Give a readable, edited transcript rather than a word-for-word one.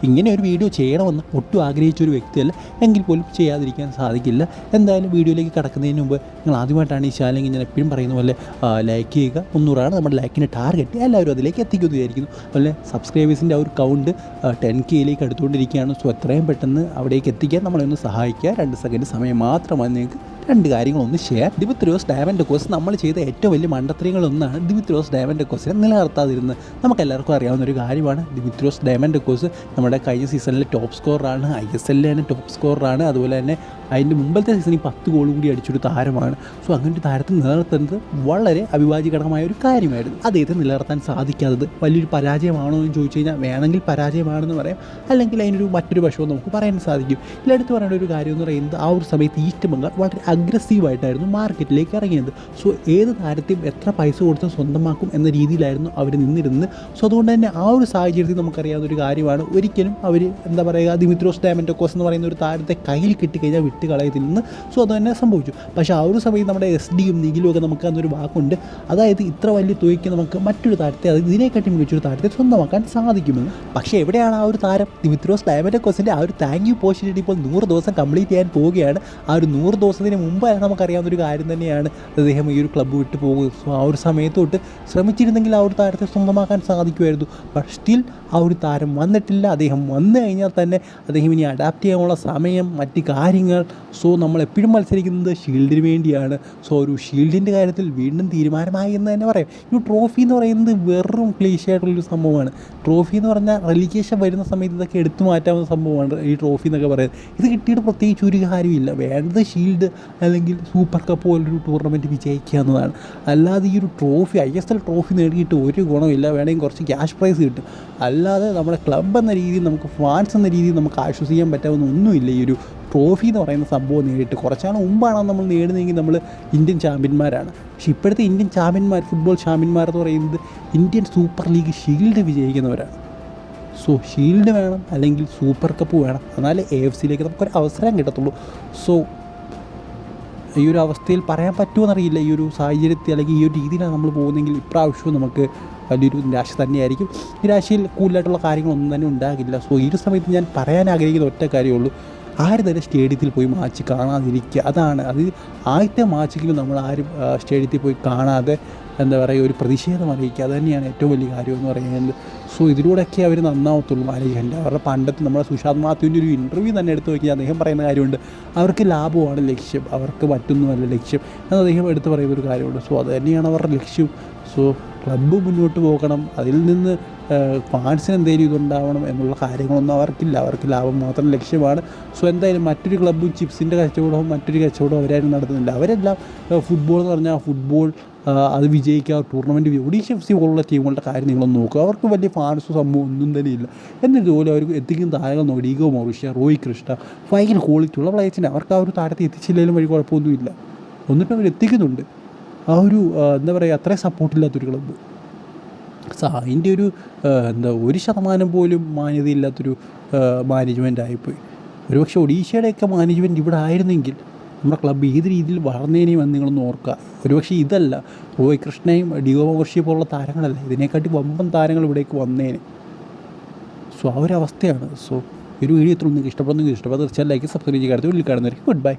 ഇങ്ങനെ ഒരു വീഡിയോ ചെയ്യണമെന്ന് ഒട്ടും ആഗ്രഹിച്ചൊരു വ്യക്തിയല്ല, എങ്കിൽ പോലും ചെയ്യാതിരിക്കാൻ സാധിക്കില്ല. എന്തായാലും വീഡിയോയിലേക്ക് കടക്കുന്നതിന് മുമ്പ് നിങ്ങൾ ആദ്യമായിട്ടാണ് ഈ ചാനൽ ഞാൻ എപ്പോഴും പറയുന്ന പോലെ ലൈക്ക് ചെയ്യുക. 300 നമ്മുടെ ലൈക്കിൻ്റെ ടാർഗറ്റ്, എല്ലാവരും അതിലേക്ക് എത്തിക്കുമെന്ന് വിചാരിക്കുന്നു. അതുപോലെ സബ്സ്ക്രൈബേഴ്സിൻ്റെ ആ ഒരു കൗണ്ട് 10Kയിലേക്ക് അടുത്തുകൊണ്ടിരിക്കുകയാണ്. സോ എത്രയും പെട്ടെന്ന് അവിടേക്ക് എത്തിക്കാൻ നമ്മളൊന്ന് സഹായിക്കുക. 2 സെക്കൻഡ് സമയം മാത്രമാണ്. നിങ്ങൾക്ക് 2 കാര്യങ്ങളൊന്ന് ഷെയർ. ദിമിത്രിയോസ് ഡയമണ്ട് കോസ് നമ്മൾ ചെയ്ത ഏറ്റവും വലിയ മണ്ടത്തരങ്ങളൊന്നാണ് ദിമിത്രിയോസ് ഡയമണ്ട് കോസിനെ നിലനിർത്താതിരുന്നത്. നമുക്കെല്ലാവർക്കും അറിയാവുന്ന ഒരു കാര്യമാണ്. ദിമിത്രിയോസ് ഡയമണ്ട് കോസ് നമ്മുടെ കഴിഞ്ഞ സീസണിലെ ടോപ്പ് സ്കോറാണ്, ISL തന്നെ ടോപ്പ് സ്കോറാണ്. അതുപോലെ തന്നെ അതിൻ്റെ മുമ്പത്തെ സീസണിൽ 10 ഗോൾ കൂടി അടിച്ചൊരു താരമാണ്. സോ അങ്ങനെ ഒരു താരത്തെ നിലനിർത്തുന്നത് വളരെ അവിഭാജ്യഘടകമായ ഒരു കാര്യമായിരുന്നു. അദ്ദേഹത്തെ നിലനിർത്താൻ സാധിക്കാത്തത് വലിയൊരു പരാജയമാണോ എന്ന് ചോദിച്ചു കഴിഞ്ഞാൽ വേണമെങ്കിൽ പരാജയമാണെന്ന് പറയാം, അല്ലെങ്കിൽ അതിനൊരു മറ്റൊരു വശവും നമുക്ക് പറയാൻ സാധിക്കും. ഇതിലെടുത്ത് പറയേണ്ട ഒരു കാര്യം എന്ന് പറയുന്നത് ആ ഒരു സമയത്ത് ഈസ്റ്റ് ബംഗാൾ വളരെ അഗ്രസീവായിട്ടായിരുന്നു മാർക്കറ്റിലേക്ക് ഇറങ്ങിയത്. സോ ഏത് താരത്തെയും എത്ര പൈസ കൊടുത്ത് സ്വന്തമാക്കും എന്ന രീതിയിലായിരുന്നു അവർ നിന്നിരുന്നത്. സോ അതുകൊണ്ട് തന്നെ ആ ഒരു സാഹചര്യത്തിൽ നമുക്കറിയാവുന്ന ഒരു കാര്യമാണ്, ഒരിക്കലും അവർ എന്താ പറയുക ദിമിത്രിയോസ് ഡയമൻഡോക്കോസ് എന്ന് പറയുന്ന ഒരു താരത്തെ കയ്യിൽ കിട്ടിക്കഴിഞ്ഞാൽ വിട്ട് കളയത്തില്ലെന്ന്. സോ അത് തന്നെ സംഭവിച്ചു. പക്ഷേ ആ ഒരു സമയത്ത് നമ്മുടെ SD-യും നിഖിലും ഒക്കെ നമുക്ക് അന്നൊരു വാക്കുണ്ട്, അതായത് ഇത്ര വലിയ തുകയ്ക്ക് നമുക്ക് മറ്റൊരു താരത്തെ, അത് ഇതിനെക്കാട്ടി മികച്ചൊരു താരത്തെ സ്വന്തമാക്കാൻ സാധിക്കുമെന്ന്. പക്ഷേ എവിടെയാണ് ആ ഒരു താരം? ദിമിത്രിയോസ് ഡയമൻഡോക്കോസിൻ്റെ ആ ഒരു താങ്ക് യു പോസ്റ്റ് ഇപ്പോൾ 100 ദിവസം കംപ്ലീറ്റ് ചെയ്യാൻ പോവുകയാണ്. ആ ഒരു 100 ദിവസത്തിന് മുമ്പാണ് നമുക്കറിയാവുന്നൊരു കാര്യം തന്നെയാണ് അദ്ദേഹം ഈ ഒരു ക്ലബ്ബ് വിട്ട് പോകുന്നത്. സോ ആ ഒരു സമയത്ത് തൊട്ട് ശ്രമിച്ചിരുന്നെങ്കിൽ ആ ഒരു താരത്തെ സ്വന്തമാക്കാൻ സാധിക്കുമായിരുന്നു. ബട്ട് സ്റ്റിൽ ആ ഒരു താരം വന്നിട്ടില്ല. അദ്ദേഹം വന്നു കഴിഞ്ഞാൽ തന്നെ അദ്ദേഹം ഇനി അഡാപ്റ്റ് ചെയ്യാനുള്ള സമയം, മറ്റ് കാര്യങ്ങൾ. സോ നമ്മളെപ്പോഴും മത്സരിക്കുന്നത് ഷീൽഡിന് വേണ്ടിയാണ്. സോ ഒരു ഷീൽഡിൻ്റെ കാര്യത്തിൽ വീണ്ടും തീരുമാനമായി എന്ന് തന്നെ പറയാം. ഈ ട്രോഫി എന്ന് പറയുന്നത് വെറും ക്ലീശയായിട്ടുള്ളൊരു സംഭവമാണ്. ട്രോഫി എന്ന് പറഞ്ഞാൽ റെലിഗേഷൻ വരുന്ന സമയത്ത് ഇതൊക്കെ എടുത്തു മാറ്റാവുന്ന സംഭവമാണ് ഈ ട്രോഫി എന്നൊക്കെ പറയുന്നത്. ഇത് കിട്ടിയിട്ട് പ്രത്യേകിച്ച് ഒരു കാര്യമില്ല. വേണ്ടത് ഷീൽഡ് അല്ലെങ്കിൽ സൂപ്പർ കപ്പ് പോലൊരു ടൂർണമെൻറ്റ് വിജയിക്കുക എന്നതാണ്. അല്ലാതെ ഈ ഒരു ട്രോഫി ISL ട്രോഫി നേടിയിട്ട് ഒരു ഗുണമില്ല. വേണമെങ്കിൽ കുറച്ച് ക്യാഷ് പ്രൈസ് കിട്ടും, അല്ലാതെ നമ്മുടെ ക്ലബ്ബ് എന്ന രീതിയിൽ, നമുക്ക് ഫാൻസ് എന്ന രീതിയിൽ നമുക്ക് ആശ്വസിക്കാൻ പറ്റാവുന്ന ഒന്നുമില്ല ഈ ഒരു ട്രോഫി എന്ന് പറയുന്ന സംഭവം നേടിയിട്ട്. കുറച്ചാണ് മുമ്പാണ് നമ്മൾ നേടുന്നതെങ്കിൽ നമ്മൾ ഇന്ത്യൻ ചാമ്പ്യന്മാരാണ്. പക്ഷേ ഇപ്പോഴത്തെ ഇന്ത്യൻ ചാമ്പ്യന്മാർ, ഫുട്ബോൾ ചാമ്പ്യന്മാർ എന്ന് പറയുന്നത് ഇന്ത്യൻ സൂപ്പർ ലീഗ് ഷീൽഡ് വിജയിക്കുന്നവരാണ്. സോ ഷീൽഡ് വേണം, അല്ലെങ്കിൽ സൂപ്പർ കപ്പ് വേണം, എന്നാലേ AFCയിലേക്ക് നമുക്കൊരു അവസരം കിട്ടത്തുള്ളൂ. സോ ഈ ഒരു അവസ്ഥയിൽ പറയാൻ പറ്റുമെന്നറിയില്ല. ഈ ഒരു സാഹചര്യത്തിൽ അല്ലെങ്കിൽ ഈ ഒരു രീതിയിലാണ് നമ്മൾ പോകുന്നതെങ്കിൽ ഇപ്രാവശ്യവും നമുക്ക് വലിയൊരു നിരാശ തന്നെയായിരിക്കും. നിരാശയിൽ കൂടുതലായിട്ടുള്ള കാര്യങ്ങളൊന്നും തന്നെ ഉണ്ടാകില്ല. സോ ഈ ഒരു സമയത്ത് ഞാൻ പറയാൻ ആഗ്രഹിക്കുന്ന ഒറ്റ കാര്യമുള്ളൂ, ആരും തന്നെ സ്റ്റേഡിയത്തിൽ പോയി മാച്ച് കാണാതിരിക്കുക. അതാണ് അത്. ആദ്യത്തെ മാച്ചെങ്കിലും നമ്മൾ ആരും സ്റ്റേഡിയത്തിൽ പോയി കാണാതെ എന്താ പറയുക ഒരു പ്രതിഷേധം അറിയിക്കുക. അത് തന്നെയാണ് ഏറ്റവും വലിയ കാര്യം എന്ന് പറയുന്നത്. സോ ഇതിലൂടെയൊക്കെ അവർ നന്നാവത്തുള്ളൂ മാനേജ്മെൻറ്റ്. അവരുടെ പണ്ടത്തെ നമ്മുടെ സുശാന്ത് മാത്യുവിൻ്റെ ഒരു ഇൻ്റർവ്യൂ തന്നെ എടുത്ത് നോക്കിയാൽ അദ്ദേഹം പറയുന്ന കാര്യമുണ്ട്, അവർക്ക് ലാഭമാണ് ലക്ഷ്യം, അവർക്ക് മറ്റൊന്നുമല്ല ലക്ഷ്യം എന്ന് അദ്ദേഹം എടുത്ത് പറയുന്ന ഒരു കാര്യമുണ്ട്. സോ അത് തന്നെയാണ് അവരുടെ ലക്ഷ്യം. സോ ക്ലബ്ബ് മുന്നോട്ട് പോകണം, അതിൽ നിന്ന് ഫാൻസിന് എന്തെങ്കിലും ഇതുണ്ടാവണം എന്നുള്ള കാര്യങ്ങളൊന്നും അവർക്കില്ല. അവർക്ക് ലാഭം മാത്രം ലക്ഷ്യമാണ്. സോ എന്തായാലും മറ്റൊരു ക്ലബ്ബും ചിപ്സിൻ്റെ കച്ചവടവും മറ്റൊരു കച്ചവടവും അവരാരും നടത്തുന്നില്ല. അവരെല്ലാം ഫുട്ബോൾ എന്ന് പറഞ്ഞാൽ ഫുട്ബോൾ അത് വിജയിക്കുക, ടൂർണമെൻറ്റ് ഒഡീഷ FC പോലുള്ള ടീമുകളുടെ കാര്യം നിങ്ങളൊന്ന് നോക്കുക. അവർക്ക് വലിയ ഫാൻസും സംഭവം ഒന്നും തന്നെ ഇല്ല. എന്നിട്ടുപോലെ അവർക്ക് എത്തിക്കുന്ന താരങ്ങൾ നോക്കി, ഡീഗോ മൊറീഷ്യ, റോയ് കൃഷ്ണ, ഭയങ്കര ക്വാളിറ്റിയുള്ള പ്ലേയേഴ്സിനെ അവർക്ക് ആ ഒരു താരത്തെ എത്തിച്ചില്ലെങ്കിലും വഴി കുഴപ്പമൊന്നുമില്ല. എന്നിട്ട് അവർ എത്തിക്കുന്നുണ്ട്. ആ ഒരു എന്താ പറയുക, അത്രയും സപ്പോർട്ടില്ലാത്തൊരു ക്ലബ്ബ്. സോ അതിൻ്റെ ഒരു 1% പോലും മാന്യതയില്ലാത്തൊരു മാനേജ്മെൻ്റ് ആയിപ്പോയി. ഒരുപക്ഷെ ഒഡീഷയുടെയൊക്കെ മാനേജ്മെൻറ്റ് ഇവിടെ ആയിരുന്നെങ്കിൽ നമ്മുടെ ക്ലബ്ബ് ഏത് രീതിയിൽ വളർന്നേനെയും എന്ന് നിങ്ങളൊന്ന് ഓർക്കുക. ഒരുപക്ഷെ ഇതല്ല, റോയ് കൃഷ്ണയും ഡിഗോ മൊറീഷ്യ പോലുള്ള താരങ്ങളല്ല, ഇതിനെക്കാട്ടി വമ്പൻ താരങ്ങൾ ഇവിടേക്ക് വന്നേനെ. സോ ആ ഒരു അവസ്ഥയാണ്. സോ ഒരു വീഡിയോ എത്ര നിങ്ങൾക്ക് ഇഷ്ടപ്പെടുന്നെങ്കിൽ തീർച്ചയായും ലൈക്ക്, സബ്സ്ക്രൈബ് ചെയ്യുക. അടുത്ത വീഡിയോയിൽ കാണുന്നവർക്ക് ഗുഡ് ബൈ.